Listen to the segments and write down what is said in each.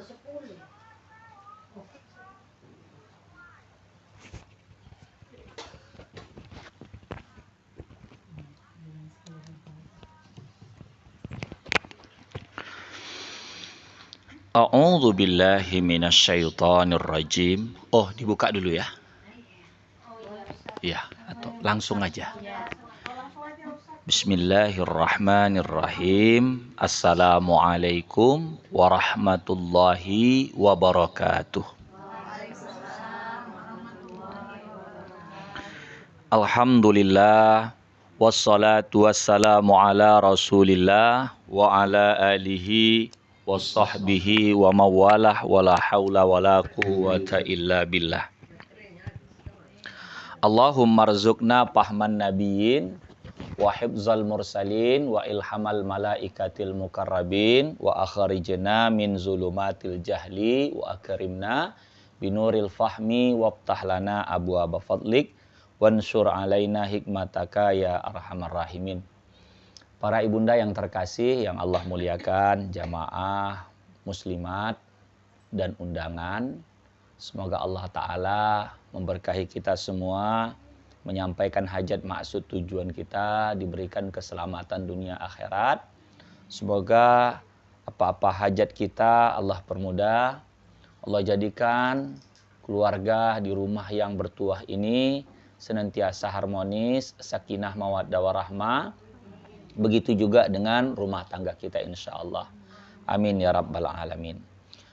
A'udzu billahi minasyaitonir rajim. Oh, dibuka dulu ya. Ya, atau langsung aja. Bismillahirrahmanirrahim. Assalamualaikum warahmatullahi wabarakatuh. Alhamdulillah wassalatu wassalamu ala Rasulillah wa ala alihi wasahbihi wa mawalah wala haula wala quwwata illa billah. Allahumma rzuqna fahman nabiyyin wa hifzal mursalin wa ilhamal malaikatil mukarrabin wa akhrijna min zulumatil jahli wa akrimna binuril fahmi waftah lana abwaaba fadlik wansur alaina hikmataka ya arhamar rahimin. Para ibunda yang terkasih yang Allah muliakan, jamaah muslimat dan undangan, semoga Allah Ta'ala memberkahi kita semua, menyampaikan hajat maksud tujuan kita, diberikan keselamatan dunia akhirat. Semoga apa-apa hajat kita Allah permudah, Allah jadikan keluarga di rumah yang bertuah ini senantiasa harmonis, sakinah mawaddah warahmah. Begitu juga dengan rumah tangga kita insya Allah. Amin ya rabbal alamin.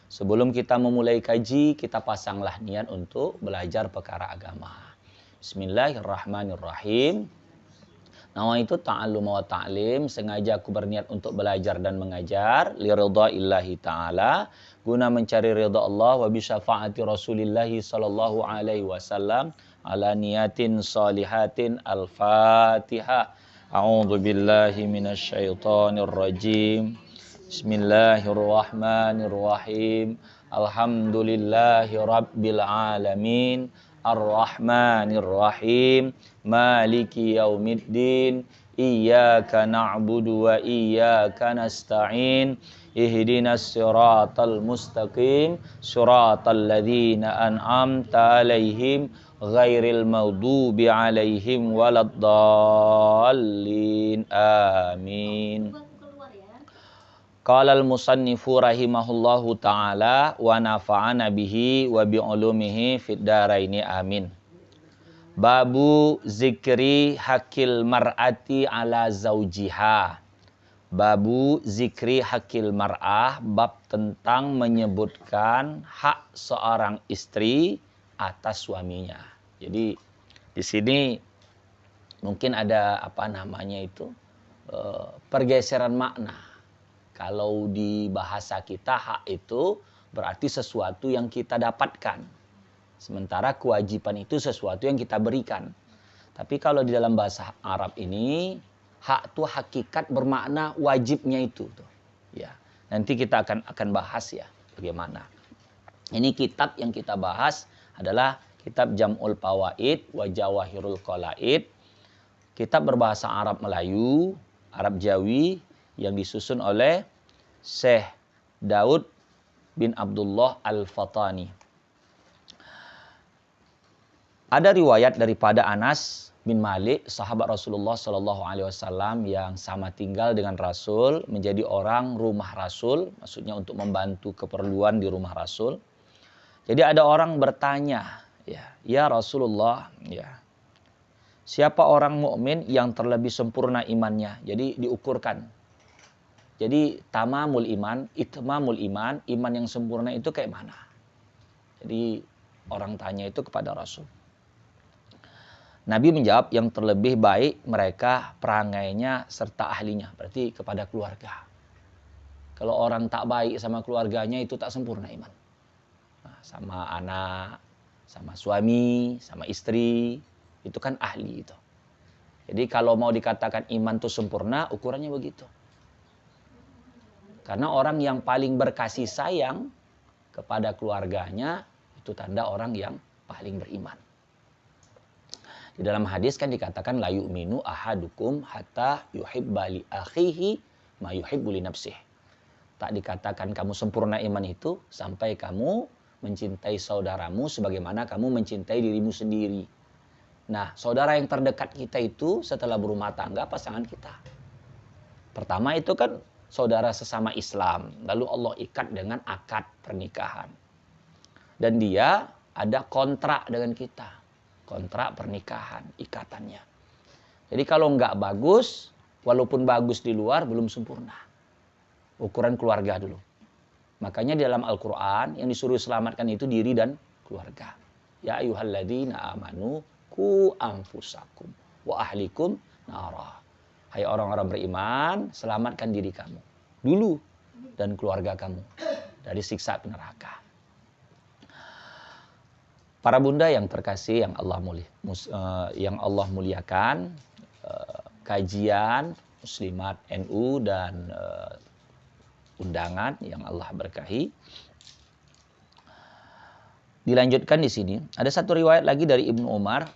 Sebelum kita memulai kaji, kita pasanglah niat untuk belajar perkara agama. Bismillahirrahmanirrahim. Nawaitu ta'allum wa ta'lim, sengaja aku berniat untuk belajar dan mengajar liridha'illahi ta'ala, guna mencari ridha Allah wa bisyafaati Rasulillahi sallallahu alaihi wasallam ala niyatin salihatin. Al-Fatihah. A'udzu billahi minasyaitonir rajim. Bismillahirrahmanirrahim. Alhamdulillahi rabbil alamin. Ar-Rahmanir-Rahim. Maliki yaumiddin. Iyyaka na'budu wa iyyaka nasta'in. Ihdinas siratal mustaqim. Siratal ladzina an'amta 'alaihim ghairil maghdubi 'alaihim waladdallin. Amin. Qala al-musannifu rahimahullahu ta'ala wa nafa'ana bihi wa bi'ulumihi fid dharaini amin. Babu zikri hakil mar'ati ala zaujiha. Babu zikri hakil mar'ah, bab tentang menyebutkan hak seorang istri atas suaminya. Jadi di sini mungkin ada pergeseran makna. Kalau di bahasa kita hak itu berarti sesuatu yang kita dapatkan. Sementara kewajiban itu sesuatu yang kita berikan. Tapi kalau di dalam bahasa Arab ini hak itu hakikat bermakna wajibnya itu. Ya, nanti kita akan bahas ya bagaimana. Ini kitab yang kita bahas adalah kitab Jam'ul Fawaid wa Jawahirul Qalaid. Kitab berbahasa Arab Melayu, Arab Jawi yang disusun oleh Syekh Daud bin Abdullah Al-Fatani. Ada riwayat daripada Anas bin Malik, sahabat Rasulullah Shallallahu Alaihi Wasallam yang sama tinggal dengan Rasul, menjadi orang rumah Rasul, maksudnya untuk membantu keperluan di rumah Rasul. Jadi ada orang bertanya, ya Rasulullah, siapa orang mukmin yang terlebih sempurna imannya? Jadi diukurkan. Jadi tamamul iman, itmamul iman, iman yang sempurna itu kayak mana? Jadi orang tanya itu kepada Rasul. Nabi menjawab, yang terlebih baik mereka perangainya serta ahlinya, berarti kepada keluarga. Kalau orang tak baik sama keluarganya itu tak sempurna iman. Nah, sama anak, sama suami, sama istri, itu kan ahli itu. Jadi kalau mau dikatakan iman itu sempurna, ukurannya begitu. Karena orang yang paling berkasih sayang kepada keluarganya, itu tanda orang yang paling beriman. Di dalam hadis kan dikatakan la yu'minu ahadukum hatta yuhibba li akhihi ma yuhibbu li nafsihi. Tak dikatakan kamu sempurna iman itu sampai kamu mencintai saudaramu sebagaimana kamu mencintai dirimu sendiri. Nah, saudara yang terdekat kita itu setelah berumah tangga pasangan kita. Pertama itu kan saudara sesama Islam. Lalu Allah ikat dengan akad pernikahan. Dan dia ada kontrak dengan kita. Kontrak pernikahan, ikatannya. Jadi kalau nggak bagus, walaupun bagus di luar belum sempurna. Ukuran keluarga dulu. Makanya di dalam Al-Quran yang disuruh selamatkan itu diri dan keluarga. Ya ayyuhalladzina amanu ku anfusakum wa ahlikum nara. Hai orang-orang beriman, selamatkan diri kamu dulu dan keluarga kamu dari siksa neraka. Para bunda yang terkasih yang Allah muliakan, kajian Muslimat NU dan undangan yang Allah berkahi. Dilanjutkan di sini, ada satu riwayat lagi dari Ibnu Umar,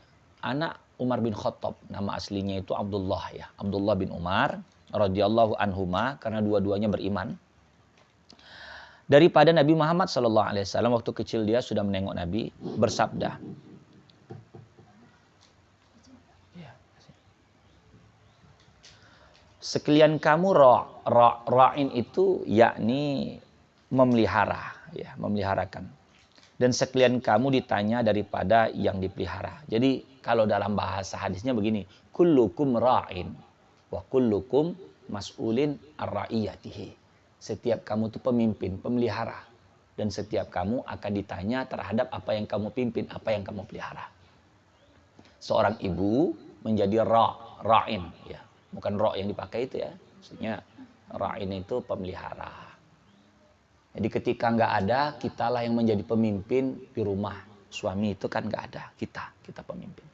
anak Umar bin Khattab, nama aslinya itu Abdullah ya, Abdullah bin Umar radhiyallahu anhuma, karena dua-duanya beriman. Daripada Nabi Muhammad SAW, waktu kecil dia sudah menengok Nabi, bersabda. Sekalian kamu ra'in itu yakni memelihara, ya, memeliharakan. Dan sekalian kamu ditanya daripada yang dipelihara. Jadi kalau dalam bahasa hadisnya begini, kullukum ra'in wa kullukum mas'ulin ar-ra'iyatihi. Setiap kamu itu pemimpin, pemelihara, dan setiap kamu akan ditanya terhadap apa yang kamu pimpin, apa yang kamu pelihara. Seorang ibu menjadi ra'in, ya. Bukan ro' yang dipakai itu ya. Maksudnya ra'in itu pemelihara. Jadi ketika nggak ada, kitalah yang menjadi pemimpin di rumah. Suami itu kan nggak ada, kita pemimpin.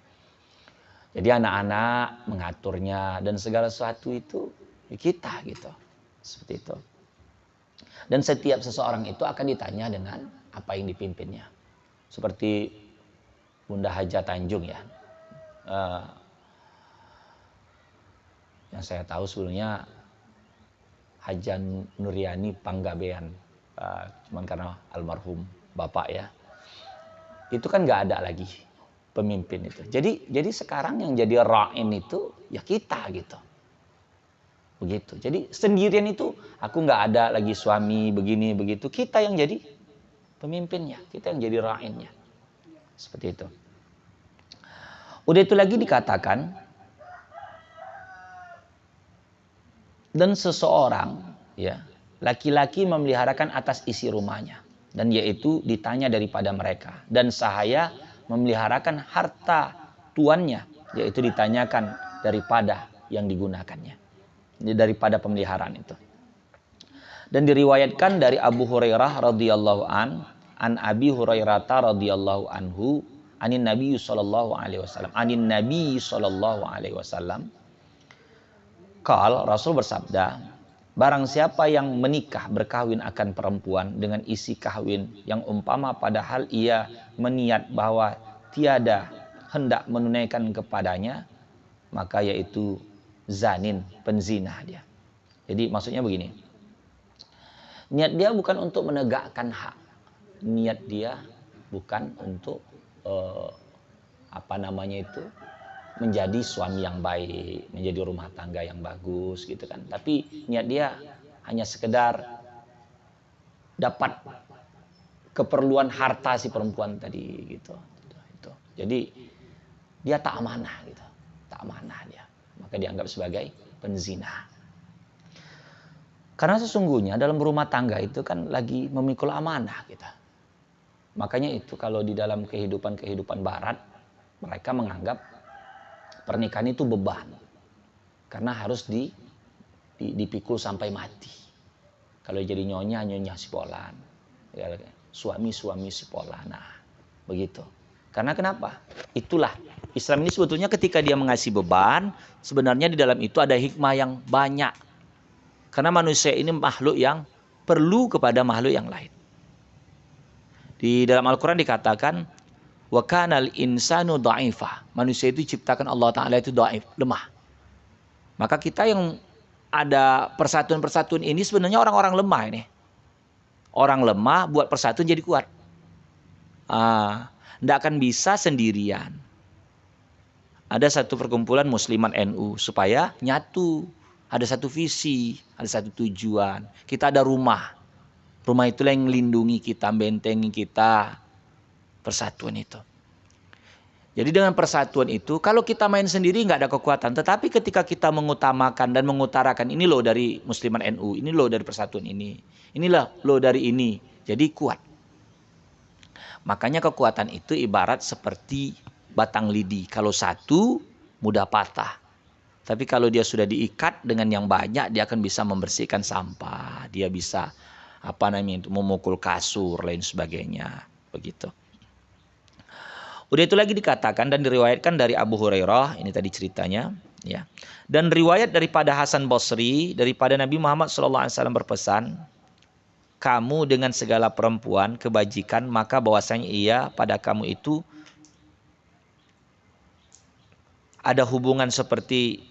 Jadi anak-anak mengaturnya dan segala sesuatu itu ya kita gitu. Seperti itu. Dan setiap seseorang itu akan ditanya dengan apa yang dipimpinnya. Seperti Bunda Haja Tanjung ya. Yang saya tahu sebelumnya Hajan Nuryani Panggabean, cuman karena almarhum bapak ya, itu kan nggak ada lagi pemimpin itu. Jadi sekarang yang jadi ra'in itu ya kita gitu, begitu. Jadi sendirian itu aku nggak ada lagi suami begini begitu, kita yang jadi pemimpinnya, kita yang jadi ra'innya, seperti itu. Udah itu lagi dikatakan. Dan seseorang, ya, laki-laki memeliharakan atas isi rumahnya, dan yaitu ditanya daripada mereka. Dan sahaya memeliharakan harta tuannya, yaitu ditanyakan daripada yang digunakannya, daripada pemeliharaan itu. Dan diriwayatkan dari Abu Hurairah radhiyallahu an Abi Hurairah radhiyallahu anhu, anin Nabi sallallahu alaihi wasallam. Rasul bersabda, barang siapa yang menikah berkahwin akan perempuan dengan isi kahwin yang umpama padahal ia meniat bahwa tiada hendak menunaikan kepadanya, maka yaitu zanin, penzina dia. Jadi maksudnya begini, niat dia bukan untuk menegakkan hak, niat dia bukan untuk menjadi suami yang baik, menjadi rumah tangga yang bagus gitu kan. Tapi niat dia hanya sekedar dapat keperluan harta si perempuan tadi gitu. Jadi dia tak amanah gitu. Tak amanah dia. Maka dianggap sebagai penzina. Karena sesungguhnya dalam rumah tangga itu kan lagi memikul amanah kita. Makanya itu kalau di dalam kehidupan barat, mereka menganggap pernikahan itu beban, karena harus dipikul sampai mati. Kalau jadi nyonya sipolan, ya, suami sipolan, nah begitu. Karena kenapa? Itulah Islam ini sebetulnya ketika dia mengasih beban, sebenarnya di dalam itu ada hikmah yang banyak. Karena manusia ini makhluk yang perlu kepada makhluk yang lain. Di dalam Al-Quran dikatakan, wa kanal insanu dha'ifa. Manusia itu diciptakan Allah Ta'ala itu dhaif, lemah. Maka kita yang ada persatuan-persatuan ini sebenarnya orang-orang lemah ini. Orang lemah buat persatuan jadi kuat. Nggak akan bisa sendirian. Ada satu perkumpulan musliman NU supaya nyatu. Ada satu visi, ada satu tujuan. Kita ada rumah. Rumah itulah yang melindungi kita, bentengi kita. Persatuan itu. Jadi dengan persatuan itu, kalau kita main sendiri nggak ada kekuatan. Tetapi ketika kita mengutamakan dan mengutarakan, ini loh dari musliman NU, ini loh dari persatuan ini. Inilah loh dari ini. Jadi kuat. Makanya kekuatan itu ibarat seperti batang lidi. Kalau satu, mudah patah. Tapi kalau dia sudah diikat dengan yang banyak, dia akan bisa membersihkan sampah. Dia bisa memukul kasur, lain sebagainya. Begitu. Udah itu lagi dikatakan dan diriwayatkan dari Abu Hurairah, ini tadi ceritanya, ya. Dan riwayat daripada Hasan Basri, daripada Nabi Muhammad SAW berpesan, kamu dengan segala perempuan kebajikan, maka bahwasanya ia pada kamu itu ada hubungan seperti,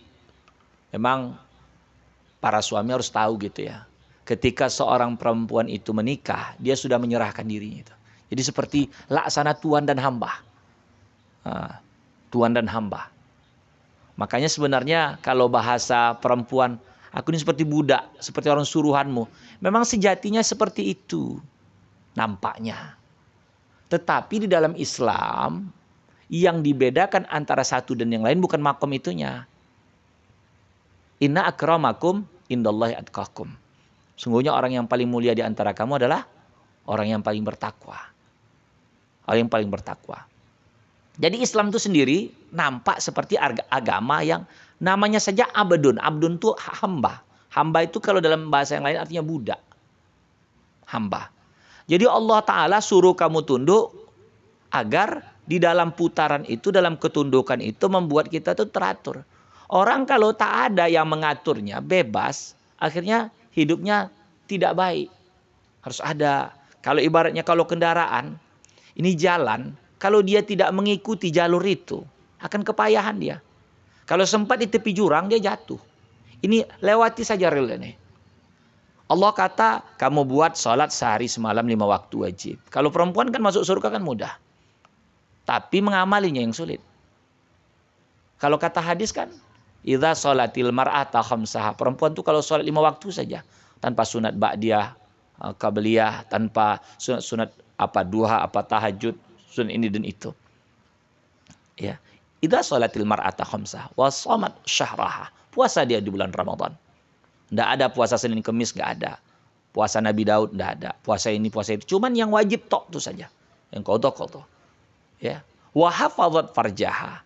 memang para suami harus tahu gitu ya. Ketika seorang perempuan itu menikah, dia sudah menyerahkan dirinya itu. Jadi seperti laksana tuan dan hamba. Tuan dan hamba. Makanya sebenarnya kalau bahasa perempuan, aku ini seperti budak, seperti orang suruhanmu. Memang sejatinya seperti itu nampaknya. Tetapi di dalam Islam yang dibedakan antara satu dan yang lain bukan makom itunya. Inna akramakum indallahi atqakum. Sungguhnya orang yang paling mulia di antara kamu adalah orang yang paling bertakwa. Orang yang paling bertakwa. Jadi Islam itu sendiri nampak seperti agama yang namanya saja abdun. Abdun itu hamba. Hamba itu kalau dalam bahasa yang lain artinya budak. Hamba. Jadi Allah Ta'ala suruh kamu tunduk agar di dalam putaran itu, dalam ketundukan itu membuat kita itu teratur. Orang kalau tak ada yang mengaturnya, bebas, akhirnya hidupnya tidak baik. Harus ada. Kalau ibaratnya kalau kendaraan, ini jalan, kalau dia tidak mengikuti jalur itu, akan kepayahan dia. Kalau sempat di tepi jurang, dia jatuh. Ini lewati saja rel ini. Allah kata, kamu buat sholat sehari semalam 5 waktu wajib. Kalau perempuan kan masuk surga kan mudah. Tapi mengamalinya yang sulit. Kalau kata hadis kan, idza sholatil mar'ata khamsaha. Perempuan tuh kalau sholat 5 waktu saja. Tanpa sunat ba'diyah, qabliyah, tanpa sunat duha, tahajud. Ini dan itu. Ya. Idza sholatil mar'ata khamsah wa shamat syahraha. Puasa dia di bulan Ramadan. Enggak ada puasa Senin Kamis, enggak ada. Puasa Nabi Daud enggak ada. Puasa ini, puasa itu. Cuman yang wajib tok itu saja. Yang qadha. Ya. Wa hafadzat farjaha.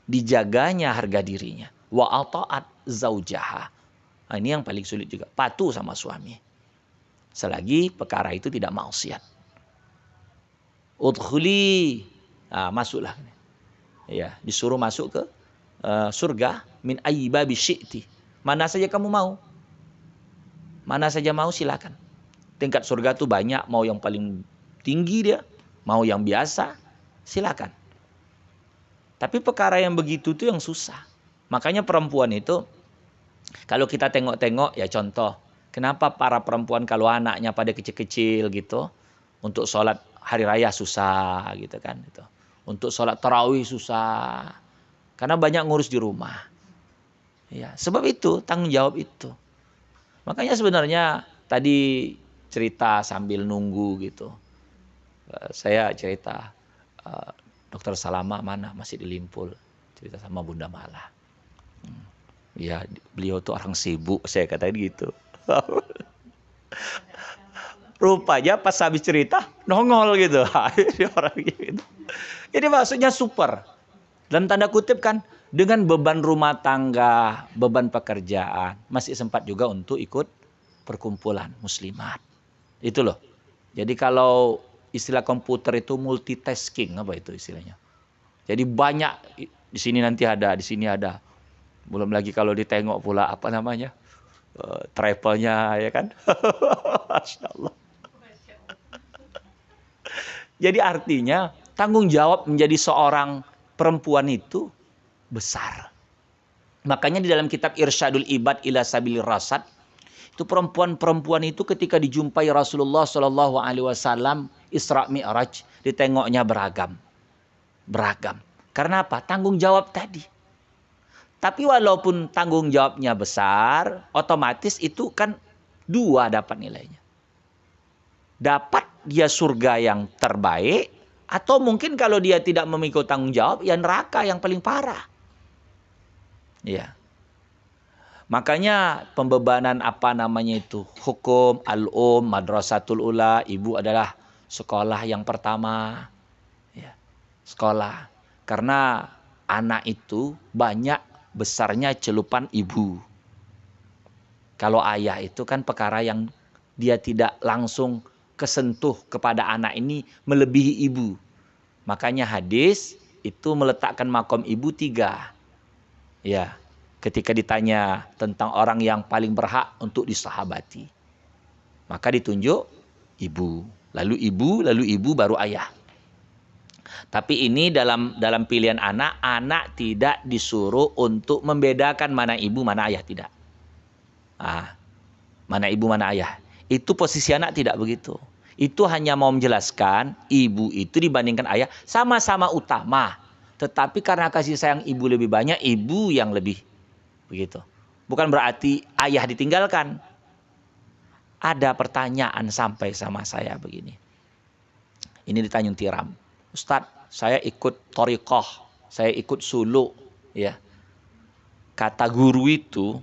Dijaganya harga dirinya. Wa ata'at zaujaha. Nah, ini yang paling sulit juga. Patuh sama suami. Selagi perkara itu tidak maksiat. Udkhuli, masuklah. Ya, disuruh masuk ke surga min ayyi babi syi'ti. Mana saja kamu mau. Mana saja mau silakan. Tingkat surga itu banyak, mau yang paling tinggi dia, mau yang biasa, silakan. Tapi perkara yang begitu tuh yang susah. Makanya perempuan itu kalau kita tengok-tengok ya contoh, kenapa para perempuan kalau anaknya pada kecil-kecil gitu untuk sholat hari raya susah gitu kan gitu. Untuk sholat tarawih susah. Karena banyak ngurus di rumah. Ya, sebab itu tanggung jawab itu. Makanya sebenarnya tadi cerita sambil nunggu gitu. Saya cerita Dokter Salama mana masih di Limpul. Cerita sama Bunda Mala. Ya, beliau tuh orang sibuk, saya katakan gitu. Rupanya pas habis cerita nongol gitu. Orang gitu. Jadi maksudnya super. Dan tanda kutip kan dengan beban rumah tangga, beban pekerjaan, masih sempat juga untuk ikut perkumpulan muslimat. Itu loh. Jadi kalau istilah komputer itu multitasking, apa itu istilahnya? Jadi banyak di sini nanti ada, di sini ada. Belum lagi kalau ditengok pula apa namanya? Travelnya ya kan? Masya Allah. Jadi artinya tanggung jawab menjadi seorang perempuan itu besar. Makanya di dalam kitab Irsyadul Ibad ila Sabilir Rasyad, itu perempuan-perempuan itu ketika dijumpai Rasulullah Shallallahu Alaihi Wasallam Isra Mi'raj, ditengoknya beragam. Karena apa? Tanggung jawab tadi. Tapi walaupun tanggung jawabnya besar, otomatis itu kan dua dapat nilainya. Dapat dia surga yang terbaik, atau mungkin kalau dia tidak memikul tanggung jawab, ya neraka yang paling parah. Ya. Makanya pembebanan hukum madrasatul ula, ibu adalah sekolah yang pertama. Ya. Sekolah. Karena anak itu banyak besarnya celupan ibu. Kalau ayah itu kan perkara yang dia tidak langsung kesentuh kepada anak ini melebihi ibu. Makanya hadis itu meletakkan makom ibu 3. Ya, ketika ditanya tentang orang yang paling berhak untuk disahabati, maka ditunjuk ibu, lalu ibu baru ayah. Tapi ini dalam pilihan anak tidak disuruh untuk membedakan mana ibu mana ayah, tidak. Mana ibu mana ayah. Itu posisi anak tidak begitu. Itu hanya mau menjelaskan ibu itu dibandingkan ayah sama-sama utama. Tetapi karena kasih sayang ibu lebih banyak, ibu yang lebih begitu. Bukan berarti ayah ditinggalkan. Ada pertanyaan sampai sama saya begini. Ini di Tanjung Tiram. Ustadz, saya ikut thariqah, saya ikut suluk, ya. Kata guru itu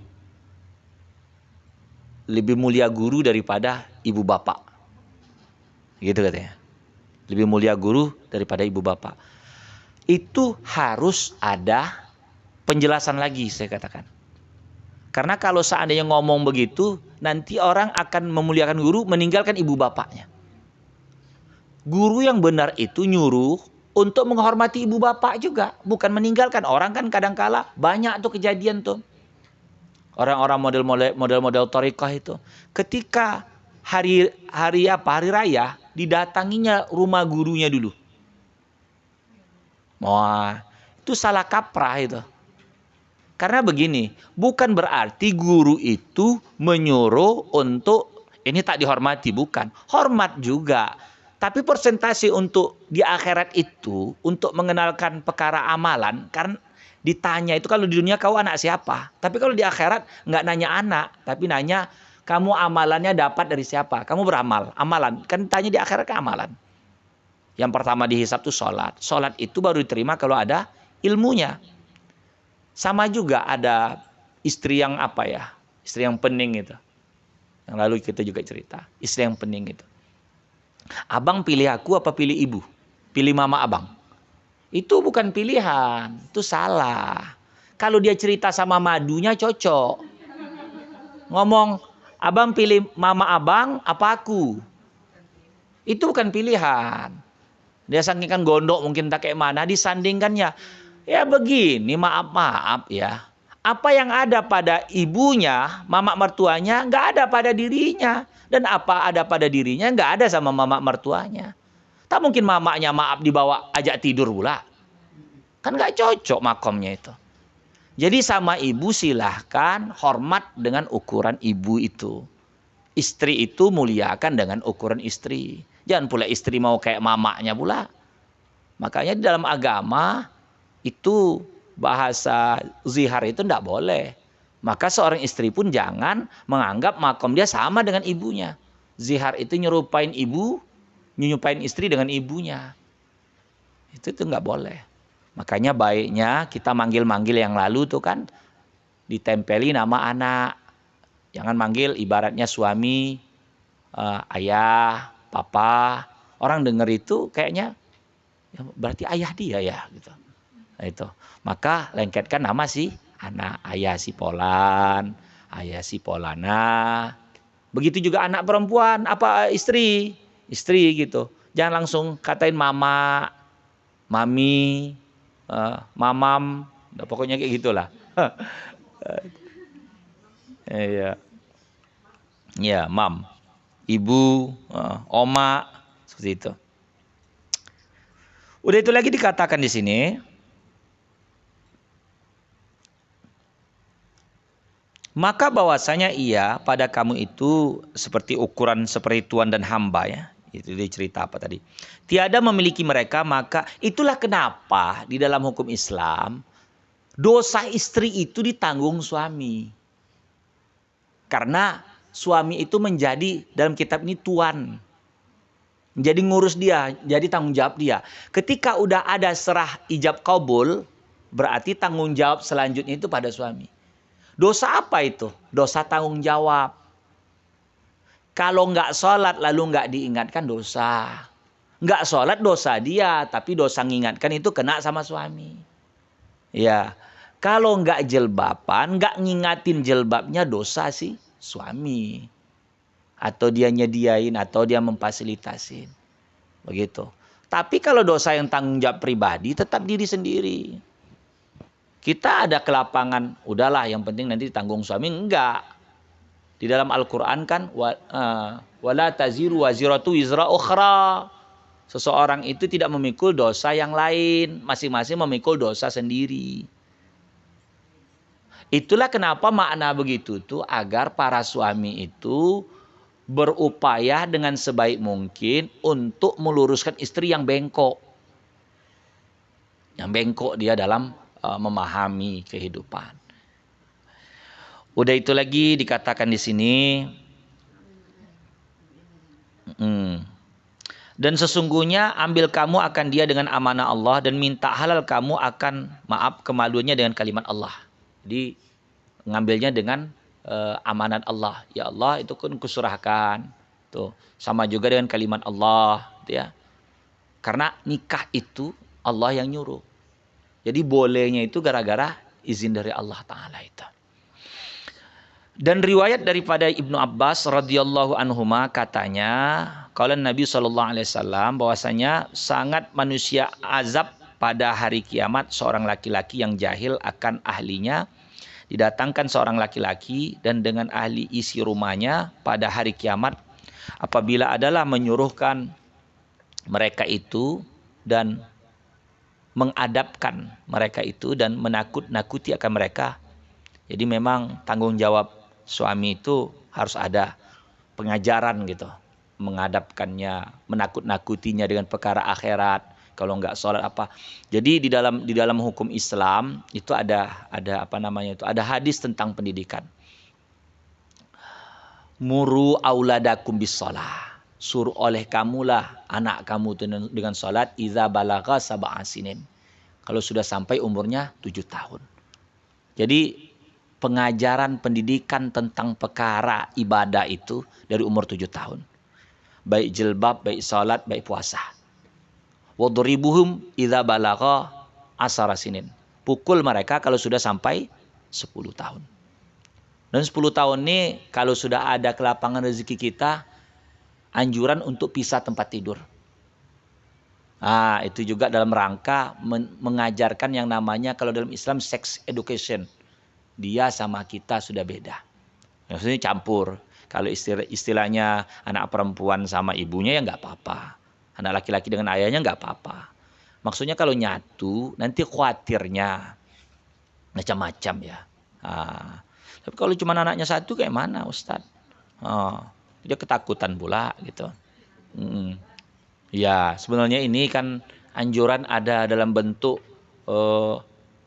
lebih mulia guru daripada ibu bapak. Gitu katanya. Lebih mulia guru daripada ibu bapak. Itu harus ada penjelasan lagi, saya katakan. Karena kalau seandainya ngomong begitu, nanti orang akan memuliakan guru, meninggalkan ibu bapaknya. Guru yang benar itu nyuruh untuk menghormati ibu bapak juga, bukan meninggalkan. Orang kan kadangkala banyak tuh kejadian tuh. Orang-orang model thariqah itu, ketika hari raya, didatanginya rumah gurunya dulu. Wah, itu salah kaprah itu. Karena begini, bukan berarti guru itu menyuruh untuk ini tak dihormati, bukan. Hormat juga. Tapi persentase untuk di akhirat itu, untuk mengenalkan perkara amalan, kan ditanya itu kalau di dunia kau anak siapa. Tapi kalau di akhirat nggak nanya anak, tapi nanya kamu amalannya dapat dari siapa. Kamu beramal, amalan. Kan tanya di akhirat ke amalan. Yang pertama dihisab itu sholat. Sholat itu baru diterima kalau ada ilmunya. Sama juga ada istri yang istri yang pening itu. Yang lalu kita juga cerita. Istri yang pening itu. Abang pilih aku apa pilih ibu? Pilih mama abang. Itu bukan pilihan. Itu salah. Kalau dia cerita sama madunya cocok. Ngomong, abang pilih mama abang apa aku? Itu bukan pilihan. Dia saking gondok mungkin tak kayak mana, disandingkannya. Ya begini, maaf ya. Apa yang ada pada ibunya, mama mertuanya, nggak ada pada dirinya. Dan apa ada pada dirinya, nggak ada sama mama mertuanya. Tak mungkin mamanya maaf dibawa ajak tidur pula. Kan nggak cocok makomnya itu. Jadi sama ibu silahkan hormat dengan ukuran ibu itu. Istri itu muliakan dengan ukuran istri. Jangan pula istri mau kayak mamanya pula. Makanya di dalam agama itu bahasa zihar itu tidak boleh. Maka seorang istri pun jangan menganggap makom dia sama dengan ibunya. Zihar itu nyerupain istri dengan ibunya. Itu nggak boleh. Makanya baiknya kita manggil-manggil yang lalu tuh kan ditempeli nama anak. Jangan manggil ibaratnya suami, ayah, papa. Orang dengar itu kayaknya ya berarti ayah dia ya gitu. Nah, itu. Maka lengketkan nama si anak, ayah si Polan, ayah si Polana. Begitu juga anak perempuan, istri gitu. Jangan langsung katain mama, mami, mamam, pokoknya kayak gitulah. Iya. Ya, mam, ibu, oma, seperti itu. Udah itu lagi dikatakan di sini. Maka bahwasanya ia pada kamu itu seperti ukuran seperti tuan dan hamba ya. Itu dia cerita apa tadi. Tiada memiliki mereka, maka itulah kenapa di dalam hukum Islam dosa istri itu ditanggung suami. Karena suami itu menjadi dalam kitab ini tuan. Jadi ngurus dia, jadi tanggung jawab dia. Ketika udah ada serah ijab kabul, berarti tanggung jawab selanjutnya itu pada suami. Dosa apa itu? Dosa tanggung jawab. Kalau nggak sholat lalu nggak diingatkan dosa. Nggak sholat dosa dia, tapi dosa ngingatkan itu kena sama suami. Ya, kalau nggak jilbaban, nggak ngingatin jilbabnya dosa sih suami. Atau dia nyediain, atau dia memfasilitasin. Begitu. Tapi kalau dosa yang tanggung jawab pribadi, tetap diri sendiri. Kita ada ke lapangan, udahlah yang penting nanti ditanggung suami. Enggak. Di dalam Al-Quran kan, wala taziru waziratu wizra ukhra. Seseorang itu tidak memikul dosa yang lain. Masing-masing memikul dosa sendiri. Itulah kenapa makna begitu tuh agar para suami itu berupaya dengan sebaik mungkin untuk meluruskan istri yang bengkok. Yang bengkok dia dalam memahami kehidupan. Udah itu lagi dikatakan di sini. Dan sesungguhnya ambil kamu akan dia dengan amanah Allah dan minta halal kamu akan maaf kemaluannya dengan kalimat Allah. Jadi ngambilnya dengan amanat Allah. Ya Allah itu kan kusurahkan. Tuh, sama juga dengan kalimat Allah, gitu ya. Karena nikah itu Allah yang nyuruh. Jadi bolehnya itu gara-gara izin dari Allah Ta'ala itu. Dan riwayat daripada Ibnu Abbas radhiyallahu anhuma katanya, kalau Nabi SAW bahwasanya sangat manusia azab pada hari kiamat seorang laki-laki yang jahil akan ahlinya. Didatangkan seorang laki-laki dan dengan ahli isi rumahnya pada hari kiamat apabila adalah menyuruhkan mereka itu dan mengadabkan mereka itu dan menakut-nakuti akan mereka. Jadi memang tanggung jawab suami itu harus ada pengajaran gitu. Mengadapkannya, menakut-nakutinya dengan perkara akhirat. Kalau nggak sholat apa. Jadi di dalam hukum Islam itu ada apa namanya itu, ada hadis tentang pendidikan. Muru auladakum bis shalah. Suruh oleh kamulah anak kamu dengan salat iza balagha sab'a sinin. Kalau sudah sampai umurnya 7 tahun. Jadi pengajaran pendidikan tentang perkara ibadah itu dari umur 7 tahun. Baik jilbab, baik salat, baik puasa. Wadribuhum idza balagha 10 sinin. Pukul mereka kalau sudah sampai 10 tahun. Dan 10 tahun ini kalau sudah ada kelapangan rezeki kita, anjuran untuk pisah tempat tidur. Itu juga dalam rangka mengajarkan yang namanya kalau dalam Islam sex education. Dia sama kita sudah beda. Maksudnya campur. Kalau istilahnya anak perempuan sama ibunya ya nggak apa-apa. Anak laki-laki dengan ayahnya nggak apa-apa. Maksudnya kalau nyatu nanti khawatirnya macam-macam ya. Tapi kalau cuma anaknya satu kayak mana Ustadz? Dia ketakutan pula gitu. Ya sebenarnya ini kan anjuran ada dalam bentuk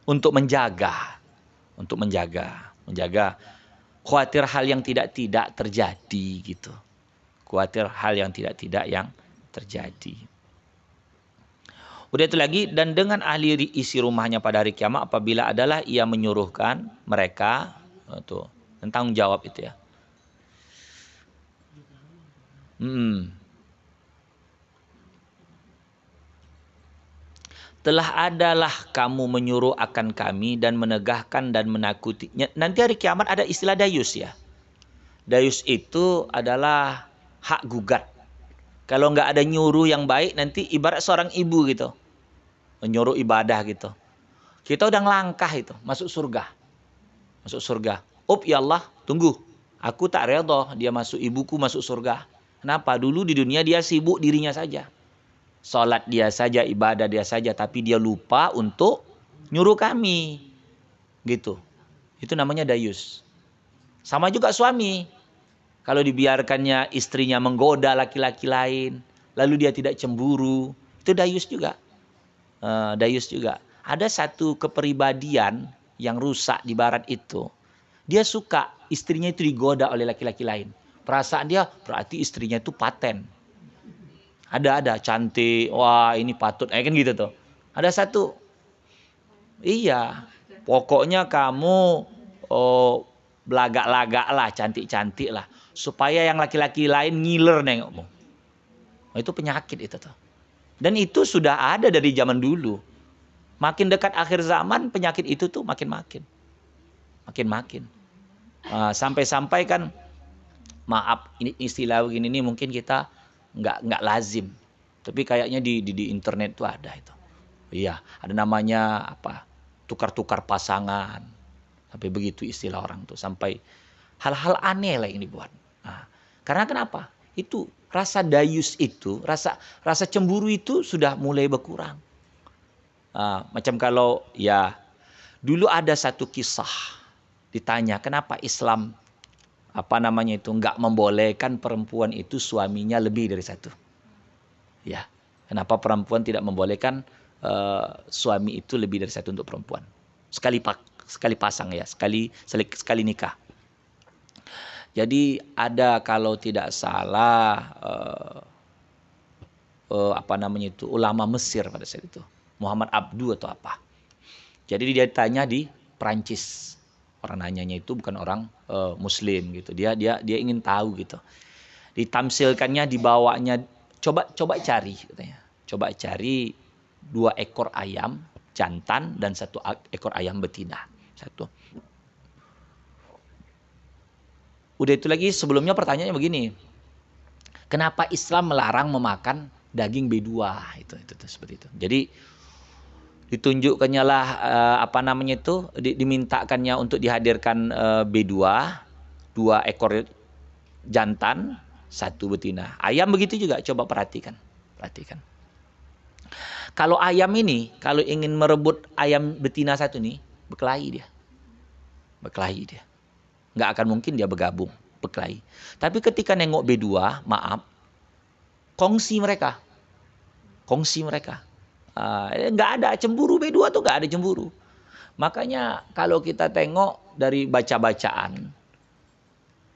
untuk menjaga. Untuk menjaga. Khawatir hal yang tidak terjadi gitu. Khawatir hal yang tidak yang terjadi. Udah itu lagi, dan dengan ahli isi rumahnya pada hari kiamat apabila adalah ia menyuruhkan mereka tuh tentang jawab itu ya. Telah adalah kamu menyuruh akan kami dan menegahkan dan menakuti. Nanti hari kiamat ada istilah dayus ya. Dayus itu adalah hak gugat. Kalau nggak ada nyuruh yang baik nanti ibarat seorang ibu gitu. Menyuruh ibadah gitu. Kita udah ngelangkah itu masuk surga. Ya Allah, tunggu. Aku tak redha dia masuk, ibuku masuk surga. Kenapa? Dulu di dunia dia sibuk dirinya saja. Salat dia saja, ibadah dia saja, tapi dia lupa untuk nyuruh kami. Gitu. Itu namanya dayus. Sama juga suami. Kalau dibiarkannya istrinya menggoda laki-laki lain, lalu dia tidak cemburu, itu dayus juga. Dayus juga. Ada satu kepribadian yang rusak di barat itu. Dia suka istrinya itu digoda oleh laki-laki lain. Perasaan dia berarti istrinya itu paten. Ada cantik, wah ini patut, kan gitu tuh. Ada satu, iya, pokoknya kamu belagak-lagak lah, cantik-cantik lah, supaya yang laki-laki lain ngiler nengokmu. Itu penyakit itu tuh. Dan itu sudah ada dari zaman dulu. Makin dekat akhir zaman penyakit itu tuh makin-makin. Sampai-sampai kan, maaf ini istilah begini nih mungkin kita nggak lazim. Tapi kayaknya di internet tuh ada itu. Iya, ada namanya apa? Tukar-tukar pasangan. Sampai begitu istilah orang tuh. Sampai hal-hal aneh lah yang dibuat. Nah, karena kenapa? Itu rasa dayus itu, rasa cemburu itu sudah mulai berkurang. Macam kalau ya dulu ada satu kisah ditanya kenapa Islam nggak membolehkan perempuan itu suaminya lebih dari satu. Ya, kenapa perempuan tidak membolehkan suami itu lebih dari satu untuk perempuan? Sekali pasang ya, sekali nikah. Jadi ada kalau tidak salah ulama Mesir pada saat itu, Muhammad Abdu atau apa. Jadi dia tanya di Perancis. Orang nanyanya itu bukan orang Muslim gitu. Dia ingin tahu gitu. Ditamsilkannya, dibawanya, coba cari katanya. Coba cari 2 ekor ayam jantan dan 1 ekor ayam betina. Satu. Udah itu lagi sebelumnya pertanyaannya begini. Kenapa Islam melarang memakan daging B2? Itu seperti itu. Jadi ditunjukkannya lah dimintakannya untuk dihadirkan B2, 2 ekor jantan, 1 betina. Ayam begitu juga, coba perhatikan. Kalau ayam ini, kalau ingin merebut ayam betina 1 nih, berkelahi dia. Nggak akan mungkin dia bergabung, berkelahi. Tapi ketika nengok B2, maaf, kongsi mereka. Nggak ada cemburu, B2 tuh nggak ada cemburu. Makanya kalau kita tengok dari baca-bacaan,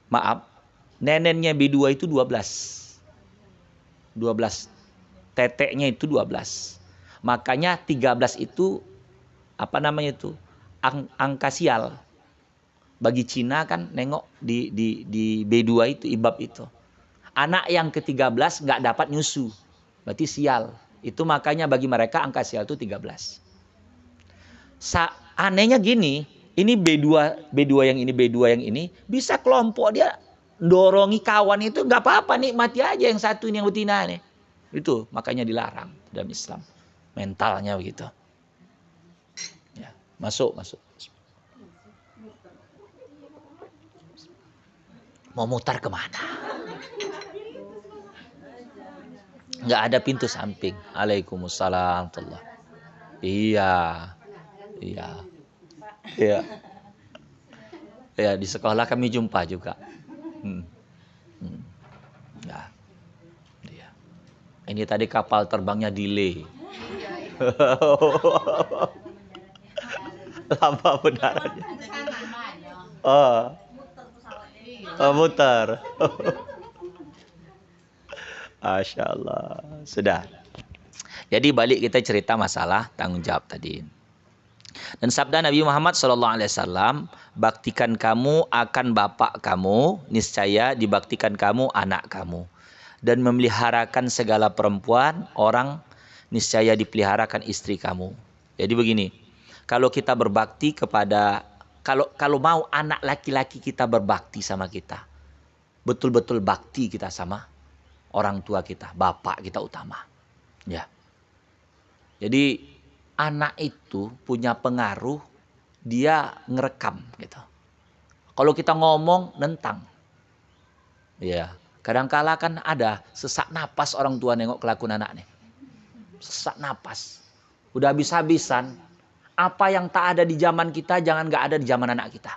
maaf, neneknya B2 itu 12. Teteknya itu 12. Makanya 13 itu angka sial. Bagi Cina kan nengok di B2 itu, ibab itu. Anak yang ke-13 nggak dapat nyusu. Berarti sial. Itu makanya bagi mereka angka sial itu 13. Anehnya gini, ini B2 yang ini bisa kelompok dia dorongi kawan itu nggak apa-apa, nih mati aja yang satu ini yang betina nih. Itu makanya dilarang dalam Islam. Mentalnya begitu. Ya, masuk. Mau mutar kemana? Nggak ada pintu samping. Waalaikumsalam. Iya. Ya, di sekolah kami jumpa juga. Ya. Iya. Ini tadi kapal terbangnya delay. Lama benarnya. Mutar. Masya Allah. Sudah. Jadi balik kita cerita masalah tanggung jawab tadi. Dan sabda Nabi Muhammad SAW, baktikan kamu akan bapak kamu, niscaya dibaktikan kamu anak kamu. Dan memeliharakan segala perempuan, orang niscaya dipeliharakan istri kamu. Jadi begini, kalau kita berbakti kepada, kalau mau anak laki-laki kita berbakti sama kita, betul-betul bakti kita sama orang tua kita, bapak kita utama. Ya. Jadi anak itu punya pengaruh, dia ngerekam gitu. Kalau kita ngomong nentang. Ya, kadangkala kan ada sesak napas orang tua nengok kelakuan anaknya. Sesak napas. Udah habis-habisan, apa yang tak ada di zaman kita jangan gak ada di zaman anak kita.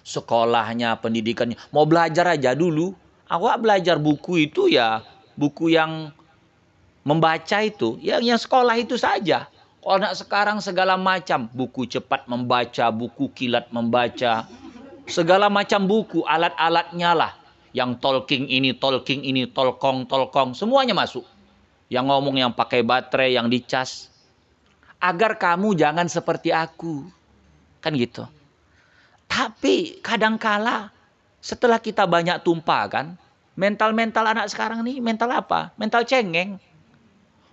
sekolahnya, pendidikannya. Mau belajar aja dulu. Awak belajar buku itu ya, buku yang membaca itu, yang sekolah itu saja. Kalau anak sekarang segala macam, buku cepat membaca, buku kilat membaca, segala macam buku, alat-alatnya lah. Yang talking ini, tolkong, semuanya masuk. Yang ngomong yang pakai baterai, yang dicas. Agar kamu jangan seperti aku. Kan gitu. Tapi kadangkala setelah kita banyak tumpah kan, mental-mental anak sekarang nih, mental apa? Mental cengeng.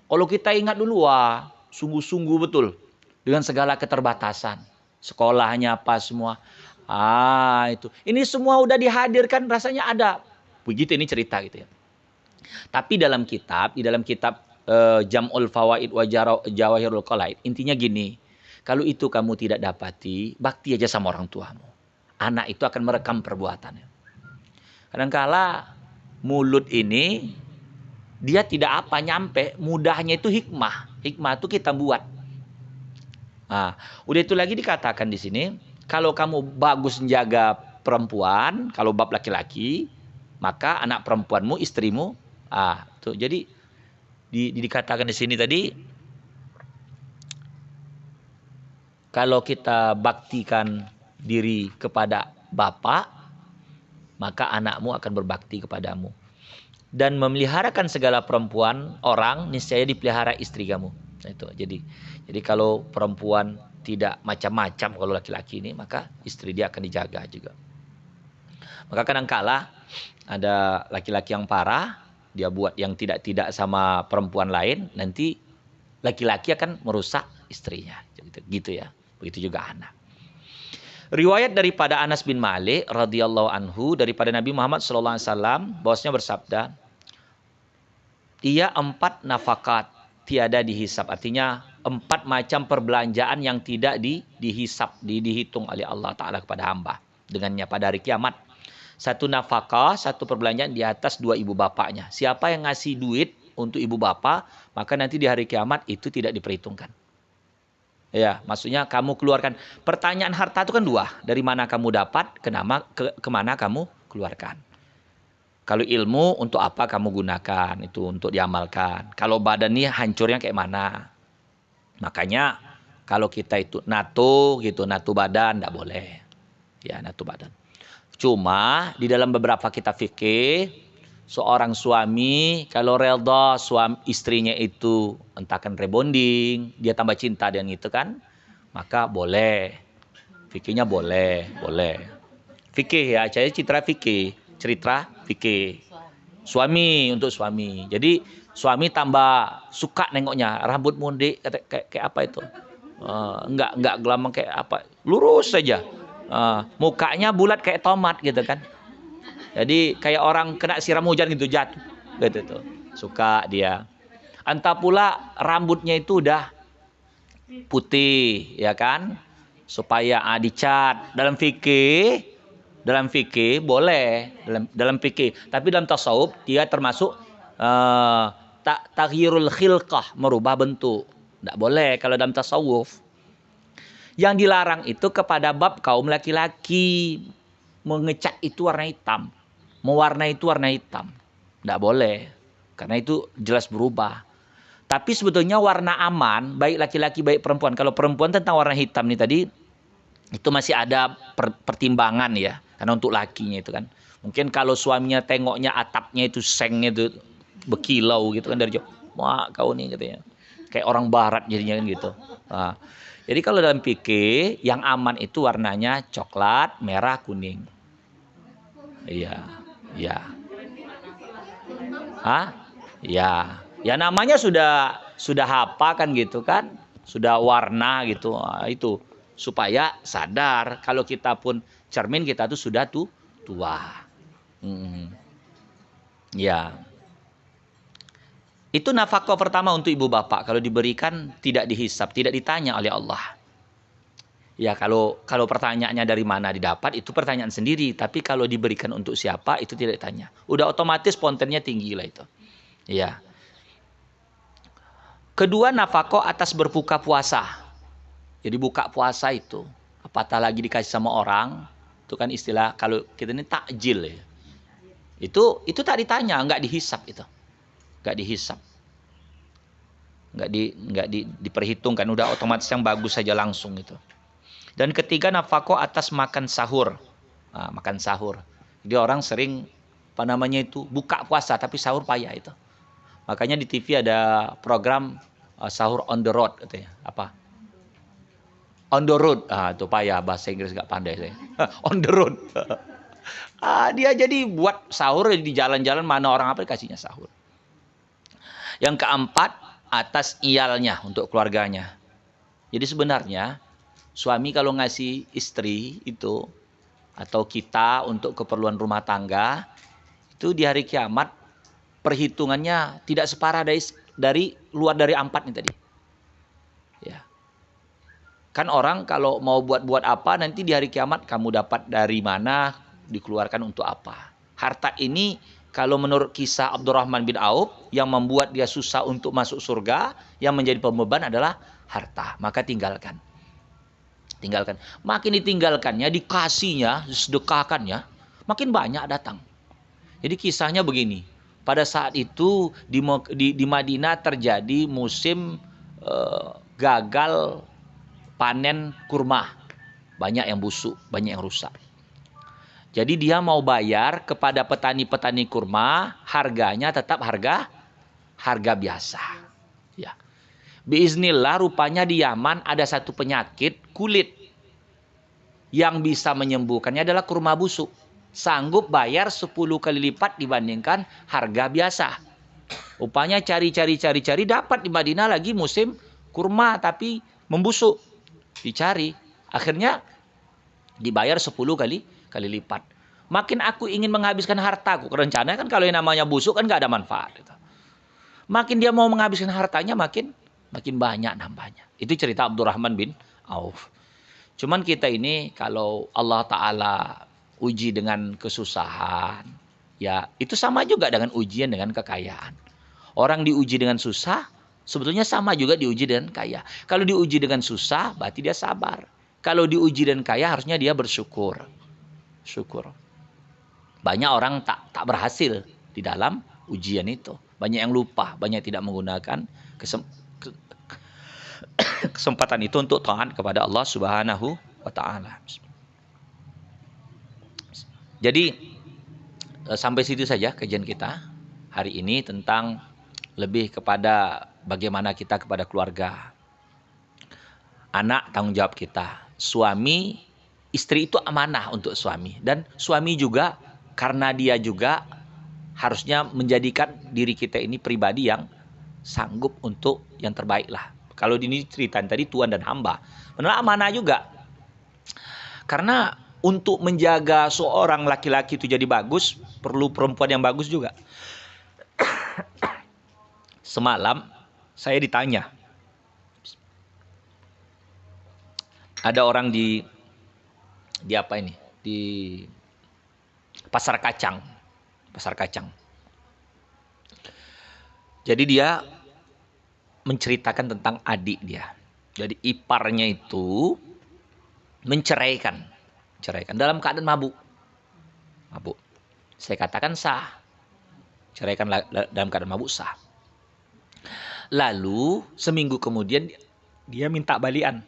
Kalau kita ingat dulu, wah, sungguh-sungguh betul. Dengan segala keterbatasan. Sekolahnya apa semua. Itu. Ini semua udah dihadirkan, rasanya ada. Begitu ini cerita gitu ya. Tapi di dalam kitab Jam'ul Fawaid wa Jawahirul Qalaid, intinya gini. Kalau itu kamu tidak dapati, bakti aja sama orang tuamu. Anak itu akan merekam perbuatannya. Kadangkala mulut ini dia tidak nyampe, mudahnya itu hikmah. Hikmah itu kita buat. Nah, udah itu lagi dikatakan di sini, kalau kamu bagus menjaga perempuan, kalau bab laki-laki, maka anak perempuanmu, istrimu, tuh. Jadi dikatakan di sini tadi, kalau kita baktikan diri kepada bapak, maka anakmu akan berbakti kepadamu. Dan memeliharakan segala perempuan orang, niscaya dipelihara istri kamu. Itu. Jadi kalau perempuan tidak macam-macam kalau laki-laki ini, maka istri dia akan dijaga juga. Maka kadangkala ada laki-laki yang parah, dia buat yang tidak sama perempuan lain, nanti laki-laki akan merusak istrinya. Gitu ya. Begitu juga anak. Riwayat daripada Anas bin Malik radhiyallahu anhu daripada Nabi Muhammad sallallahu alaihi wasallam bahwasanya bersabda, ia 4 nafakat tiada dihisap. Artinya 4 macam perbelanjaan yang tidak dihisap, dihitung oleh Allah Ta'ala kepada hamba. Dengannya pada hari kiamat. 1 nafkah, 1 perbelanjaan di atas 2 ibu bapaknya. Siapa yang ngasih duit untuk ibu bapak, maka nanti di hari kiamat itu tidak diperhitungkan. Ya, maksudnya kamu keluarkan. Pertanyaan harta itu kan 2. Dari mana kamu dapat, kemana kamu keluarkan. Kalau ilmu, untuk apa kamu gunakan, itu untuk diamalkan. Kalau badan ini hancurnya kayak mana. Makanya kalau kita itu natu badan, tidak boleh. Ya, natu badan. Cuma di dalam beberapa kitab fikih, seorang suami kalau redha istrinya itu entahkan rebonding, dia tambah cinta dengan itu kan, maka boleh. Fikihnya boleh. Fikih ya, saya cerita fikih. Suami, untuk suami. Jadi suami tambah suka nengoknya, rambut mundi kayak apa itu? Enggak gelamang kayak apa? Lurus saja. Mukanya bulat kayak tomat gitu kan. Jadi kayak orang kena siram hujan gitu, jatuh. Gitu tuh. Suka dia. Entah pula rambutnya itu udah putih, ya kan? Supaya dicat. Dalam fikih boleh, dalam fikih. Tapi dalam tasawuf dia termasuk taghyirul khilqah, merubah bentuk. Tidak boleh kalau dalam tasawuf. Yang dilarang itu kepada bab kaum laki-laki, mengecat itu warna hitam, mewarnai itu warna hitam. Tidak boleh, karena itu jelas berubah. Tapi sebetulnya warna aman, baik laki-laki baik perempuan. Kalau perempuan tentang warna hitam nih tadi, itu masih ada pertimbangan ya. Karena untuk lakinya itu kan. Mungkin kalau suaminya tengoknya atapnya itu sengnya itu berkilau gitu kan dari jauh. Wah kau nih katanya. Kayak orang barat jadinya kan gitu. Nah, jadi kalau dalam fikih yang aman itu warnanya coklat, merah, kuning. Iya. Ya namanya sudah apa kan gitu kan. Sudah warna gitu. Itu supaya sadar kalau kita pun cermin kita tuh sudah tua. Ya. Itu nafkah pertama untuk ibu bapak. Kalau diberikan tidak dihisap, tidak ditanya oleh Allah. Ya kalau pertanyaannya dari mana didapat itu pertanyaan sendiri. Tapi kalau diberikan untuk siapa itu tidak ditanya. Udah otomatis spontannya tinggi lah itu. Ya. Kedua nafkah atas berbuka puasa. Jadi buka puasa itu. Apatah lagi dikasih sama orang. Itu kan istilah kalau kita ini takjil ya. Itu tak ditanya, nggak dihisap itu. Nggak dihisap. Diperhitungkan, udah otomatis yang bagus saja langsung itu. Dan ketiga, nafkah atas makan sahur. Nah, makan sahur. Jadi orang sering buka puasa tapi sahur payah itu. Makanya di TV ada program sahur on the road katanya. Apa? On the road. Itu payah, bahasa Inggris nggak pandai saya. On the road. Dia jadi buat sahur di jalan-jalan, mana orang apa dikasihnya sahur. Yang keempat, atas iyalnya, untuk keluarganya. Jadi sebenarnya suami kalau ngasih istri itu atau kita untuk keperluan rumah tangga itu di hari kiamat perhitungannya tidak separah dari luar dari 4 nih tadi. Ya. Kan orang kalau mau buat apa nanti di hari kiamat kamu dapat dari mana, dikeluarkan untuk apa. Harta ini kalau menurut kisah Abdurrahman bin Auf, yang membuat dia susah untuk masuk surga, yang menjadi pembeban adalah harta. Maka tinggalkan. Tinggalkan. Makin ditinggalkannya, dikasihnya, disedekahkannya, makin banyak datang. Jadi kisahnya begini. Pada saat itu di Madinah terjadi musim gagal panen kurma. Banyak yang busuk, banyak yang rusak. Jadi dia mau bayar kepada petani-petani kurma, harganya tetap harga biasa. Ya. Biiznillah rupanya di Yaman ada satu penyakit kulit yang bisa menyembuhkannya adalah kurma busuk. Sanggup bayar 10 kali lipat dibandingkan harga biasa. Rupanya cari dapat di Madinah lagi musim kurma tapi membusuk. Dicari, akhirnya dibayar 10 kali lipat. Makin aku ingin menghabiskan hartaku, rencananya kan kalau yang namanya busuk kan gak ada manfaat. Gitu. Makin dia mau menghabiskan hartanya, makin banyak nambahnya. Itu cerita Abdurrahman bin Auf. Cuman kita ini kalau Allah Ta'ala uji dengan kesusahan, ya itu sama juga dengan ujian dengan kekayaan. Orang diuji dengan susah, sebetulnya sama juga diuji dengan kaya. Kalau diuji dengan susah, berarti dia sabar. Kalau diuji dengan kaya, harusnya dia bersyukur. Banyak orang tak berhasil di dalam ujian itu. Banyak yang lupa, banyak tidak menggunakan kesempatan itu untuk taat kepada Allah Subhanahu wa taala. Jadi sampai situ saja kajian kita hari ini tentang lebih kepada bagaimana kita kepada keluarga. Anak tanggung jawab kita. Suami, istri itu amanah untuk suami. Dan suami juga karena dia juga harusnya menjadikan diri kita ini pribadi yang sanggup untuk yang terbaik lah. Kalau ini ceritaan tadi tuan dan hamba. Benar amanah juga. Karena untuk menjaga seorang laki-laki itu jadi bagus, perlu perempuan yang bagus juga. Semalam saya ditanya. Ada orang di apa ini? Di Pasar Kacang. Jadi dia menceritakan tentang adik dia. Jadi iparnya itu menceraikan dalam keadaan mabuk. Saya katakan sah. Ceraikan dalam keadaan mabuk sah. Lalu seminggu kemudian dia minta balian.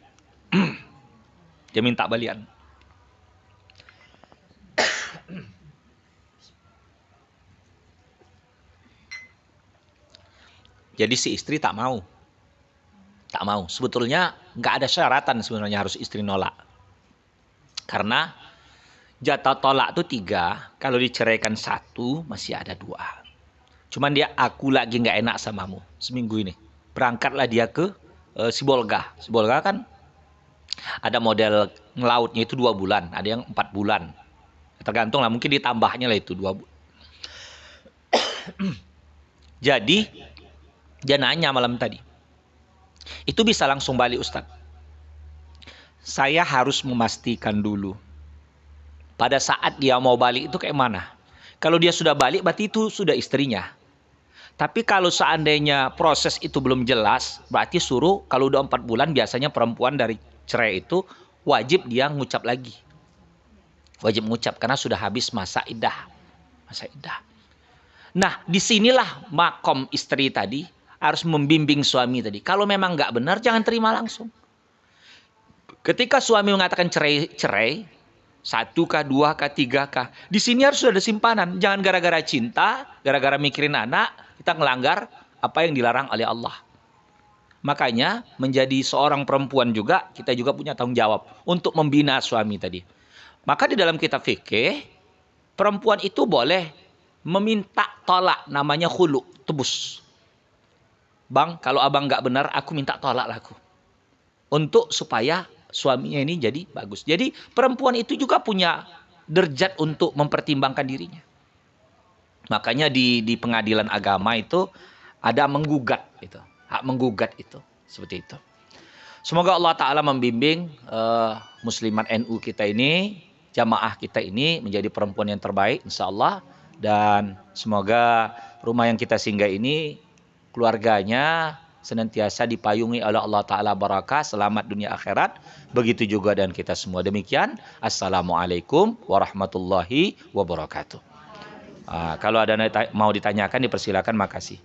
Jadi si istri tak mau. Sebetulnya nggak ada syaratan sebenarnya harus istri nolak. Karena jatah tolak itu 3. Kalau diceraikan 1 masih ada 2. Cuman dia aku lagi nggak enak samamu seminggu ini. Berangkatlah dia ke Sibolga. Sibolga kan ada model ngelautnya itu 2 bulan. Ada yang 4 bulan. Tergantung lah mungkin ditambahnya lah itu 2 bulan. Jadi dia nanya malam tadi. Itu bisa langsung balik Ustadz. Saya harus memastikan dulu. Pada saat dia mau balik itu kayak mana? Kalau dia sudah balik berarti itu sudah istrinya. Tapi kalau seandainya proses itu belum jelas, berarti suruh kalau udah 4 bulan biasanya perempuan dari cerai itu wajib dia ngucap lagi. Wajib mengucap karena sudah habis masa iddah. Masa iddah. Nah, disinilah makom istri tadi harus membimbing suami tadi. Kalau memang nggak benar, jangan terima langsung. Ketika suami mengatakan cerai, satu kah, dua kah, tiga kah, di sini harus sudah ada simpanan. Jangan gara-gara cinta, gara-gara mikirin anak, kita ngelanggar apa yang dilarang oleh Allah. Makanya menjadi seorang perempuan juga, kita juga punya tanggung jawab untuk membina suami tadi. Maka di dalam kitab fikih, perempuan itu boleh meminta tolak, namanya khulu, tebus. Bang, kalau abang nggak benar, aku minta tolak laku. Untuk supaya suaminya ini jadi bagus. Jadi perempuan itu juga punya derajat untuk mempertimbangkan dirinya. Makanya di pengadilan agama itu ada menggugat itu, hak menggugat itu, seperti itu. Semoga Allah Ta'ala membimbing muslimat NU kita ini, jamaah kita ini menjadi perempuan yang terbaik insya Allah. Dan semoga rumah yang kita singgah ini keluarganya senantiasa dipayungi oleh Allah Ta'ala barakah, selamat dunia akhirat. Begitu juga dan kita semua. Demikian. Assalamualaikum warahmatullahi wabarakatuh. Kalau ada mau ditanyakan, dipersilakan. Makasih.